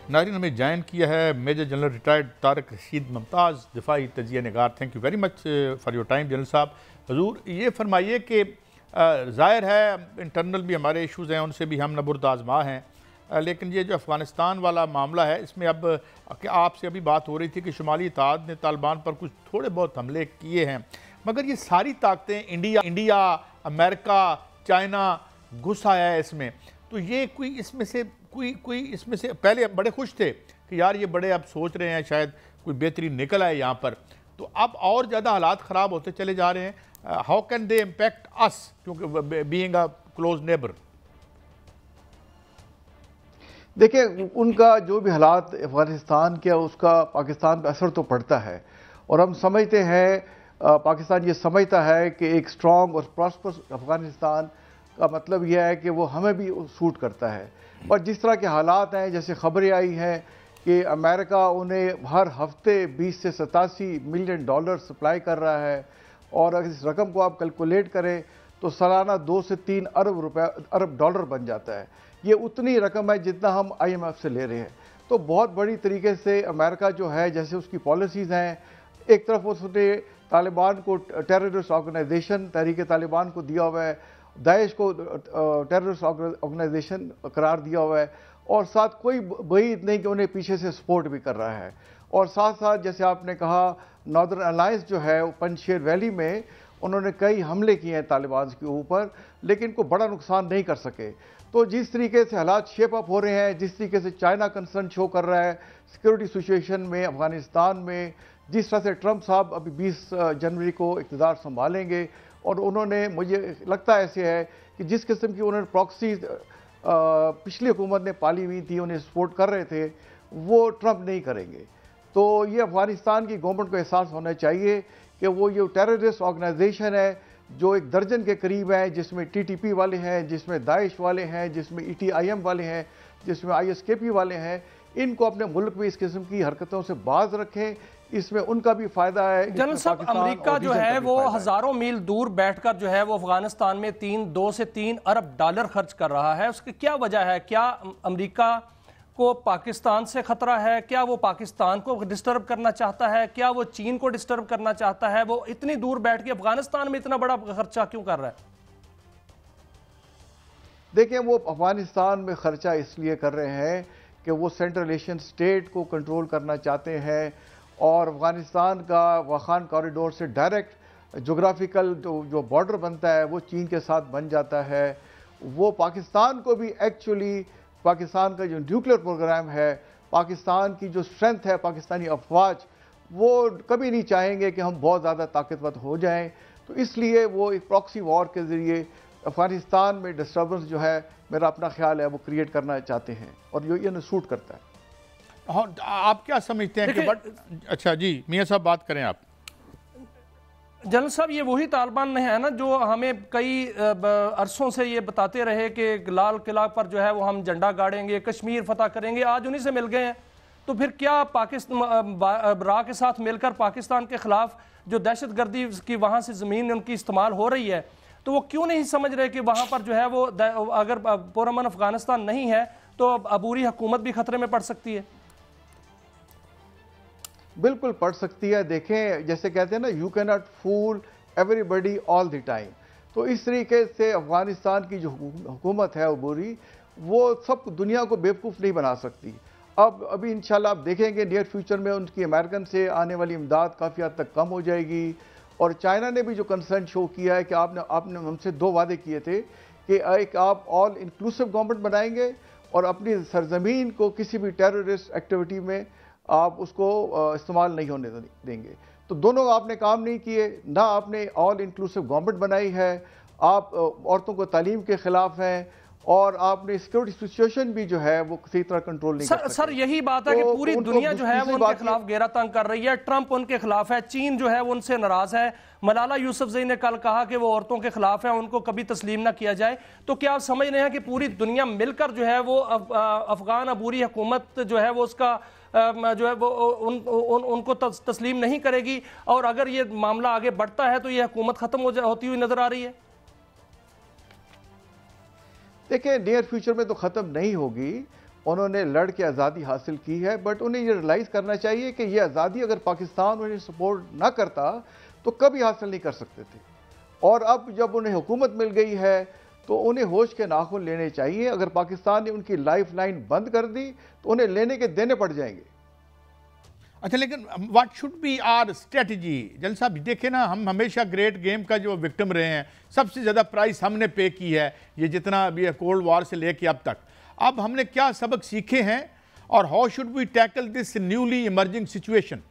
नाज़रीन, हमें ज्वाइन किया है major general retired Tarak Rashid Mumtaz, दिफाई तजिया निगार। Thank you very much for your time general साहब। हजूर ये फरमाइए कि ज़ाहिर है इंटरनल भी हमारे इशूज़ हैं, उनसे भी हम नबुर्द आज़मा हैं, लेकिन ये जो अफ़गानिस्तान वाला मामला है इसमें अब आपसे अभी बात हो रही थी कि शुमाली इत्तेहाद ने तालिबान पर कुछ थोड़े बहुत हमले किए हैं, मगर ये सारी ताकतें इंडिया अमेरिका चाइना घुस आया है इसमें। तो ये कोई इसमें से पहले बड़े खुश थे कि यार ये बड़े अब सोच रहे हैं शायद कोई बेहतरीन निकल आए यहाँ पर, तो अब और ज़्यादा हालात ख़राब होते चले जा रहे हैं। How can they impact us, क्योंकि बीइंग अ क्लोज नेबर। देखिए, उनका जो भी हालात अफगानिस्तान के, उसका पाकिस्तान पर असर तो पड़ता है, और हम समझते हैं, पाकिस्तान ये समझता है कि एक स्ट्रॉन्ग और प्रॉस्परस अफगानिस्तान का मतलब यह है कि वो हमें भी सूट करता है। और जिस तरह के हालात हैं, जैसे खबरें आई हैं कि अमेरिका उन्हें हर हफ्ते 20 से 87 मिलियन डॉलर सप्लाई कर रहा है, और अगर इस रकम को आप कैलकुलेट करें तो सालाना 2 से 3 अरब डॉलर बन जाता है। ये उतनी रकम है जितना हम IMF से ले रहे हैं। तो बहुत बड़ी तरीके से अमेरिका जो है, जैसे उसकी पॉलिसीज़ हैं, एक तरफ उसने तालिबान को टेररिस्ट ऑर्गेनाइजेशन तहरीक तालिबान को दिया हुआ है, दाइश को टेररिस्ट ऑर्गेनाइजेशन करार दिया हुआ है, और साथ कोई वही नहीं कि उन्हें पीछे से सपोर्ट भी कर रहा है। और साथ साथ जैसे आपने कहा, नॉर्दर्न अलायंस जो है, पंजशेर वैली में उन्होंने कई हमले किए हैं तालिबान के ऊपर, लेकिन को बड़ा नुकसान नहीं कर सके। तो जिस तरीके से हालात शेप अप हो रहे हैं, जिस तरीके से चाइना कंसर्न शो कर रहा है सिक्योरिटी सिचुएशन में अफगानिस्तान में, जिस तरह से ट्रंप साहब अभी 20 जनवरी को इक़्तिदार संभालेंगे, और उन्होंने, मुझे लगता है ऐसे है कि जिस किस्म की उन्होंने प्रॉक्सी पिछली हुकूमत ने पाली हुई थी, उन्हें सपोर्ट कर रहे थे, वो ट्रंप नहीं करेंगे। तो ये अफगानिस्तान की गवर्नमेंट को एहसास होना चाहिए कि वो ये टेररिस्ट ऑर्गेनाइजेशन है जो 1 दर्जन के करीब है, जिसमें TTP वाले हैं, जिसमें दाइश वाले हैं, जिसमें ETIM वाले हैं, जिसमें ISKP वाले हैं, इनको अपने मुल्क में इस किस्म की हरकतों से बाज रखें। इसमें उनका भी फायदा है। जनरल साहब, अमेरिका जो है वो हजारों मील दूर बैठकर जो है वो अफगानिस्तान में 2 से 3 अरब डॉलर खर्च कर रहा है। उसकी क्या वजह है? क्या अमेरिका को पाकिस्तान से खतरा है? क्या वो पाकिस्तान को डिस्टर्ब करना चाहता है? क्या वो चीन को डिस्टर्ब करना चाहता है? वो इतनी दूर बैठ के अफगानिस्तान में इतना बड़ा खर्चा क्यों कर रहा है? देखिए, वो अफगानिस्तान में खर्चा इसलिए कर रहे हैं कि वो सेंट्रल एशियन स्टेट को कंट्रोल करना चाहते हैं, और अफगानिस्तान का वाखान कॉरिडोर से डायरेक्ट जोग्राफिकल जो बॉर्डर बनता है वो चीन के साथ बन जाता है। वो पाकिस्तान को भी एक्चुअली, पाकिस्तान का जो न्यूक्लियर प्रोग्राम है, पाकिस्तान की जो स्ट्रेंथ है, पाकिस्तानी अफवाज, वो कभी नहीं चाहेंगे कि हम बहुत ज़्यादा ताकतवर हो जाएं। तो इसलिए वो एक प्रॉक्सी वॉर के ज़रिए अफगानिस्तान में डिस्टर्बेंस जो है, मेरा अपना ख्याल है, वो क्रिएट करना चाहते हैं, और ये सूट करता है। हाँ, आप क्या समझते हैं कि अच्छा जी, मियां साहब बात करें आप। जनरल साहब, ये वही तालिबान है ना जो हमें कई अरसों से ये बताते रहे कि लाल किला पर जो है वो हम झंडा गाड़ेंगे, कश्मीर फतह करेंगे। आज उन्हीं से मिल गए हैं। तो फिर क्या पाकिस्तान रा के साथ मिलकर पाकिस्तान के खिलाफ जो दहशतगर्दी की वहाँ से ज़मीन उनकी इस्तेमाल हो रही है, तो वो क्यों नहीं समझ रहे कि वहाँ पर जो है वो अगर पुरअमन अफगानिस्तान नहीं है तो अबूरी हुकूमत भी खतरे में पड़ सकती है? बिल्कुल पड़ सकती है। देखें, जैसे कहते हैं ना, you can not fool everybody all the time. तो इस तरीके से अफगानिस्तान की जो हुकूमत है अबूरी, वो सब दुनिया को बेवकूफ़ नहीं बना सकती। अभी इंशाल्लाह आप देखेंगे नियर फ्यूचर में उनकी अमेरिकन से आने वाली इमदाद काफ़ी हद तक कम हो जाएगी। और चाइना ने भी जो कंसर्न शो किया है कि आपने हमसे 2 वादे किए थे कि एक आप ऑल इंक्लूसिव गवर्नमेंट बनाएंगे, और अपनी सरजमीन को किसी भी टेररिस्ट एक्टिविटी में आप उसको इस्तेमाल नहीं होने देंगे। तो दोनों आपने काम नहीं किए। ना आपने ऑल इंक्लूसिव गवर्नमेंट बनाई है, आप औरतों को तालीम के खिलाफ हैं, और आपने सिक्योरिटी सिचुएशन भी जो है वो किसी तरह कंट्रोल नहीं कर सकते। सर, यही बात है कि पूरी दुनिया जो है वो उनके खिलाफ घेरा तंग कर रही है। ट्रंप उनके खिलाफ है, चीन जो है वो उनसे नाराज है। मलाला यूसुफजई ने कल कहा कि वो औरतों के खिलाफ है, उनको कभी तस्लीम ना किया जाए। तो क्या आप समझ रहे हैं कि पूरी दुनिया मिलकर जो है वो अफगान अबूरी हुकूमत जो है वो उसका जो है वो उनको तस्लीम नहीं करेगी, और अगर ये मामला आगे बढ़ता है तो ये हुकूमत खत्म होती हुई नजर आ रही है? देखिए, नियर फ्यूचर में तो ख़त्म नहीं होगी, उन्होंने लड़ के आज़ादी हासिल की है, बट उन्हें ये रियलाइज़ करना चाहिए कि ये आज़ादी अगर पाकिस्तान उन्हें सपोर्ट ना करता तो कभी हासिल नहीं कर सकते थे। और अब जब उन्हें हुकूमत मिल गई है तो उन्हें होश के नाखून लेने चाहिए। अगर पाकिस्तान ने उनकी लाइफ लाइन बंद कर दी तो उन्हें लेने के देने पड़ जाएंगे। अच्छा, लेकिन what should be our strategy? जल साहब देखें ना, हम हमेशा ग्रेट गेम का जो विक्टिम रहे हैं, सबसे ज़्यादा प्राइस हमने पे की है ये जितना अभी कोल्ड वॉर से लेके अब तक। अब हमने क्या सबक सीखे हैं और how should we tackle this newly emerging situation?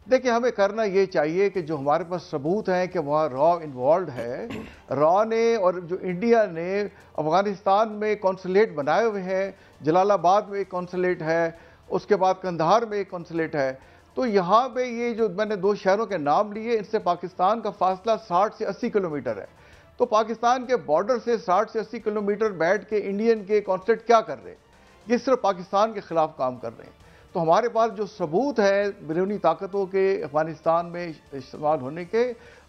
देखिए, हमें करना ये चाहिए कि जो हमारे पास सबूत हैं कि वहाँ रॉ इन्वॉल्व है, रॉ ने और जो इंडिया ने अफ़गानिस्तान में कौंसलेट बनाए हुए हैं, जलालाबाद में एक कौंसलेट है, उसके बाद कंधार में एक कौंसलेट है। तो यहाँ पे ये जो मैंने 2 शहरों के नाम लिए, इनसे पाकिस्तान का फासला 60 से 80 किलोमीटर है। तो पाकिस्तान के बॉर्डर से 60 से 80 किलोमीटर बैठ के इंडियन के कौंसलेट क्या कर रहे हैं? ये सिर्फ पाकिस्तान के खिलाफ काम कर रहे हैं। तो हमारे पास जो सबूत है बैरूनी ताकतों के अफगानिस्तान में इस्तेमाल होने के,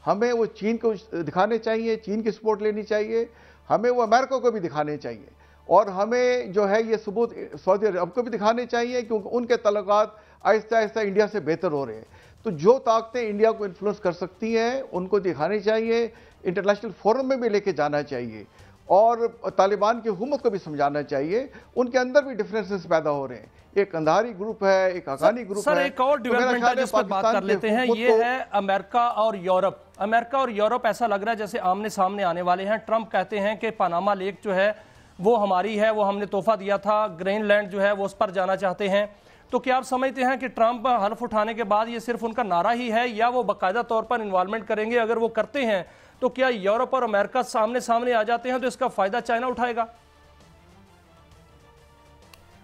हमें वो चीन को दिखाने चाहिए, चीन की सपोर्ट लेनी चाहिए, हमें वो अमेरिका को भी दिखाने चाहिए, और हमें जो है ये सबूत सऊदी अरब को भी दिखाने चाहिए, क्योंकि उनके तल्लुकात आहिस्ता आहिस्ता इंडिया से बेहतर हो रहे हैं। तो जो ताकतें इंडिया को इन्फ्लुएंस कर सकती हैं उनको दिखानी चाहिए, इंटरनेशनल फोरम में भी लेके जाना चाहिए, और तालिबान की हुकूमत को भी समझाना चाहिए। उनके अंदर भी डिफरेंसेस पैदा हो रहे हैं, एक कंधारी ग्रुप है, एक हकानी ग्रुप है। सर, एक और डेवलपमेंट है जिस पर बात कर लेते हैं, ये है अमेरिका और यूरोप। अमेरिका और यूरोप ऐसा लग रहा है जैसे आमने सामने आने वाले हैं। ट्रंप कहते हैं कि पनामा लेक जो है वो हमारी है, वो हमने तोहफा दिया था, ग्रीनलैंड जो है वो उस पर जाना चाहते हैं। तो क्या आप समझते हैं कि ट्रंप हल्फ उठाने के बाद ये सिर्फ उनका नारा ही है, या वो बाकायदा तौर पर इन्वॉल्वमेंट करेंगे? अगर वो करते हैं तो क्या यूरोप और अमेरिका सामने सामने आ जाते हैं तो इसका फायदा चाइना उठाएगा?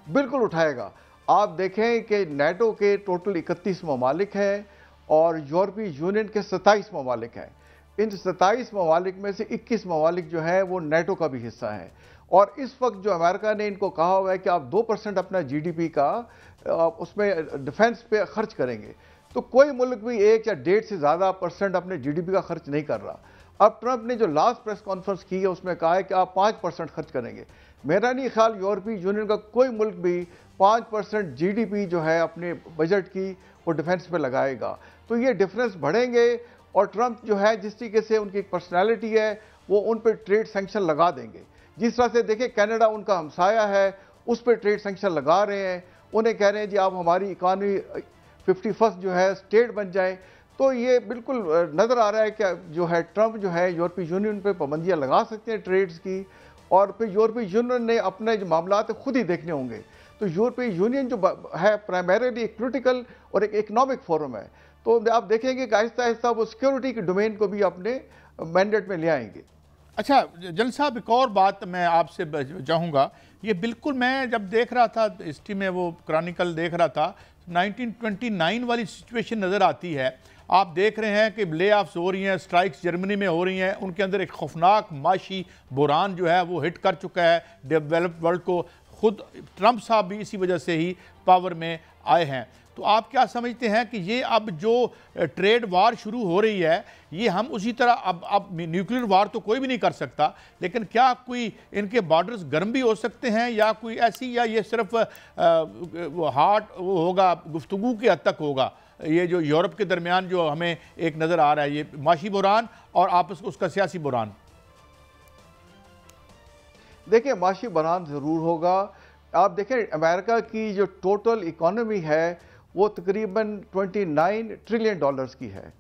बिल्कुल उठाएगा। आप देखें कि नेटो के टोटल 31 ममालिक हैं और यूरोपीय यूनियन के 27 ममालिक हैं। इन 27 ममालिक में से 21 ममालिक जो है वो नेटो का भी हिस्सा है। और इस वक्त जो अमेरिका ने इनको कहा हुआ है कि आप 2% अपना जीडीपी का उसमें डिफेंस पे खर्च करेंगे, तो कोई मुल्क भी 1 या 1.5 से ज़्यादा % अपने जीडीपी का खर्च नहीं कर रहा। अब ट्रंप ने जो लास्ट प्रेस कॉन्फ्रेंस की है उसमें कहा है कि आप 5% खर्च करेंगे। मेरा नहीं ख्याल यूरोपीय यूनियन का कोई मुल्क भी 5% जीडीपी जो है अपने बजट की वो डिफेंस पे लगाएगा। तो ये डिफरेंस बढ़ेंगे, और ट्रंप जो है जिस तरीके से उनकी पर्सनैलिटी है वो उन पर ट्रेड सेंक्शन लगा देंगे। जिस तरह से देखिए कनाडा उनका हमसाया है, उस पर ट्रेड सेंक्शन लगा रहे हैं, उन्हें कह रहे हैं जी आप हमारी इकॉनमी 51st जो है स्टेट बन जाए। तो ये बिल्कुल नज़र आ रहा है कि जो है ट्रंप जो है यूरोपीय यूनियन पे पाबंदियाँ लगा सकते हैं ट्रेड्स की, और फिर यूरोपीय यूनियन ने अपने जो मामला खुद ही देखने होंगे। तो यूरोपीय यूनियन जो है प्राइमरीली एक पॉलिटिकल और एक इकोनॉमिक फोरम है। तो आप देखेंगे कि आहिस्ता आहिस्ता वो सिक्योरिटी के डोमेन को भी अपने मैंडेट में ले आएंगे। अच्छा जनरल साहब, एक और बात मैं आपसे चाहूँगा, ये बिल्कुल मैं जब देख रहा था हिस्ट्री में वो क्रॉनिकल देख रहा था, 1929 वाली सिचुएशन नज़र आती है। आप देख रहे हैं कि ले ऑफ्स हो रही हैं, स्ट्राइक्स जर्मनी में हो रही हैं, उनके अंदर एक खौफनाक माशी बुरान जो है वो हिट कर चुका है डेवलप्ड वर्ल्ड को। खुद ट्रंप साहब भी इसी वजह से ही पावर में आए हैं। तो आप क्या समझते हैं कि ये अब जो ट्रेड वार शुरू हो रही है, ये हम उसी तरह अब न्यूक्लियर वार तो कोई भी नहीं कर सकता, लेकिन क्या कोई इनके बॉर्डर्स गर्म भी हो सकते हैं, या कोई ऐसी, या ये सिर्फ हार्ड वो होगा, गुफ्तगू के हद तक होगा? ये जो यूरोप के दरमियान जो हमें एक नज़र आ रहा है, ये माशी बुरान और आपस उसका सियासी बुरान। देखिए, माशी बुरान ज़रूर होगा। आप देखें अमेरिका की जो टोटल इकोनॉमी है वो तकरीबन $29 ट्रिलियन की है,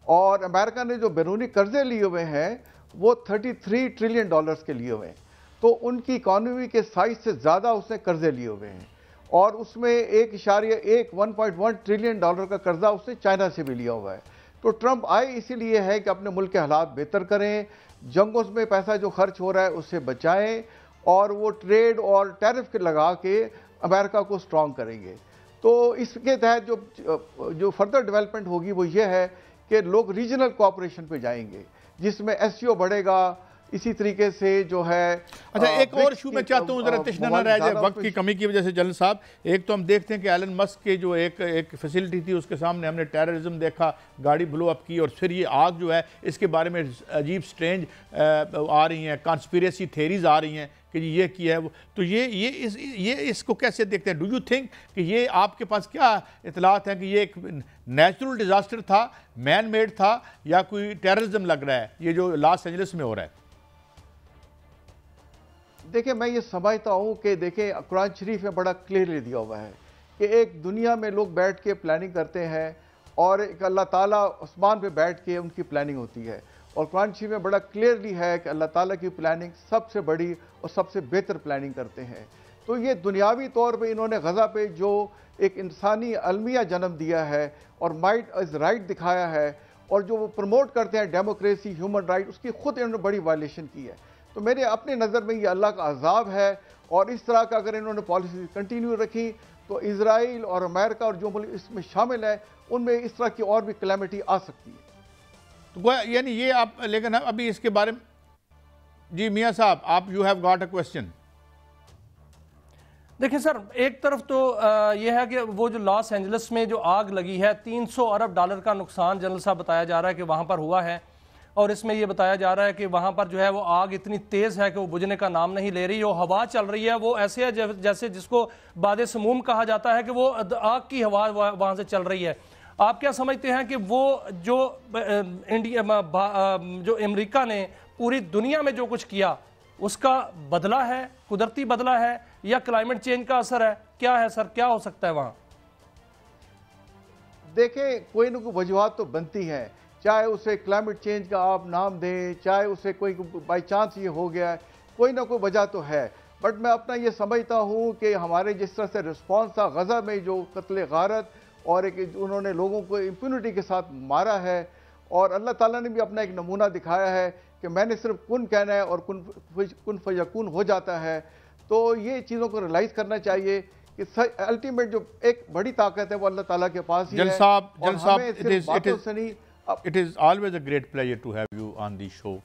और अमेरिका ने जो बैरूनी कर्जे लिए हुए हैं वो $33 ट्रिलियन के लिए हुए हैं। तो उनकी इकोनॉमी के साइज से ज़्यादा उसने कर्जे लिए हुए हैं, और उसमें 1.1 ट्रिलियन का कर्जा उसने चाइना से भी लिया हुआ है। तो ट्रंप आए इसीलिए है कि अपने मुल्क के हालात बेहतर करें, जंगों में पैसा जो खर्च हो रहा है उससे बचाएं, और वो ट्रेड और टैरिफ लगा के अमेरिका को स्ट्रॉन्ग करेंगे। तो इसके तहत जो फर्दर डेवलपमेंट होगी वो ये है कि लोग रीजनल कोऑपरेशन पे जाएंगे, जिसमें एससीओ बढ़ेगा। इसी तरीके से जो है अच्छा, एक और इशू मैं चाहता हूँ, जरा तशना न रह जाए वक्त की कमी की वजह से जनरल साहब। एक तो हम देखते हैं कि एलन मस्क के जो एक फैसिलिटी थी उसके सामने हमने टेररिज्म देखा, गाड़ी ब्लो अप की, और फिर ये आग जो है इसके बारे में अजीब स्ट्रेंज आ रही हैं, कॉन्स्पिरेसी थेरीज आ रही हैं कि ये किया है वो, तो ये इसको कैसे देखते हैं? डू यू थिंक कि ये आपके पास क्या इतलात हैं कि ये एक नेचुरल डिज़ास्टर था, मैन मेड था, या कोई टेररिज्म लग रहा है ये जो लॉस एंजलिस में हो रहा है? देखिए, मैं ये समझता हूँ कि देखिए कुरान शरीफ में बड़ा क्लियरली दिया हुआ है कि एक दुनिया में लोग बैठ के प्लानिंग करते हैं और एक अल्लाह ताला आसमान पे बैठ के उनकी प्लानिंग होती है। और कुरान शरीफ में बड़ा क्लियरली है कि अल्लाह ताला की प्लानिंग सबसे बड़ी और सबसे बेहतर प्लानिंग करते हैं। तो ये दुनियावी तौर पे इन्होंने गज़ा पे जो एक इंसानी अलमिया जन्म दिया है और माइट इज़ राइट दिखाया है, और जो वो प्रमोट करते हैं डेमोक्रेसी, ह्यूमन राइट, उसकी खुद इन्होंने बड़ी वायलेशन की है। तो मेरे अपने नज़र में ये अल्लाह का अजाब है, और इस तरह का अगर इन्होंने पॉलिसी कंटिन्यू रखी तो इजराइल और अमेरिका और जो मुल्क इसमें शामिल है उनमें इस तरह की और भी क्लैमिटी आ सकती है। तो यानी ये आप, लेकिन अभी इसके बारे में, जी मियाँ साहब, आप you have got a question. देखिए सर, एक तरफ तो यह है कि वो जो लॉस एंजलिस में जो आग लगी है, 300 अरब डॉलर का नुकसान जनरल साहब बताया जा रहा है कि वहाँ पर हुआ है, और इसमें यह बताया जा रहा है कि वहाँ पर जो है वो आग इतनी तेज़ है कि वो बुझने का नाम नहीं ले रही। वो हवा चल रही है, वो ऐसे है जैसे जिसको बादे समूम कहा जाता है कि वो आग की हवा वहाँ से चल रही है। आप क्या समझते हैं कि वो जो जो अमेरिका ने पूरी दुनिया में जो कुछ किया उसका बदला है, कुदरती बदला है, या क्लाइमेट चेंज का असर है? क्या है सर, क्या हो सकता है वहाँ? देखें, कोई ना कोई वजूहत तो बनती हैं, चाहे उसे क्लाइमेट चेंज का आप नाम दें, चाहे उसे कोई बाई चांस ये हो गया है, कोई ना कोई वजह तो है। बट मैं अपना ये समझता हूँ कि हमारे जिस तरह से रिस्पॉन्स था गज़ा में, जो कत्ल गारत और एक उन्होंने लोगों को इम्प्यूनिटी के साथ मारा है, और अल्लाह ताला ने भी अपना एक नमूना दिखाया है कि मैंने सिर्फ कुन कहना है और कुन फयकून हो जाता है। तो ये चीज़ों को रियलाइज़ करना चाहिए कि अल्टीमेट जो एक बड़ी ताकत है वो अल्लाह ताला के पास ही है। जल साहब, it is always a great pleasure to have you on the show.